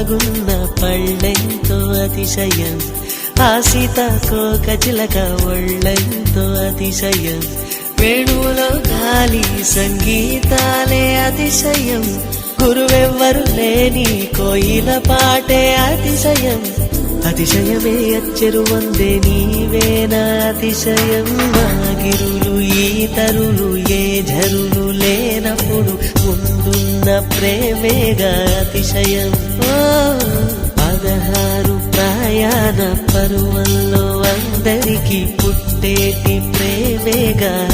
కమ్మగున్న పళ్ళెంతో అతిశయం, ఆ సీతాకోక చిలక ఒళ్ళెంతో అతిశయం, వేణువులో గాలి సంగీతాలే అతిశయం, గురువెవ్వరు లేని కోయిల పాటే అతిశయం, అతిశయమే అచ్చెరు వందే నీవేనా అతిశయం, గిరులు ఈ తరులు ఏ ఝరులు లేనప్పుడు ముందున్న ప్రేమేగా అతిశయం. 16 ప్రయాణ పరువల్లో అందరికీ పుట్టేటి ప్రేమేగా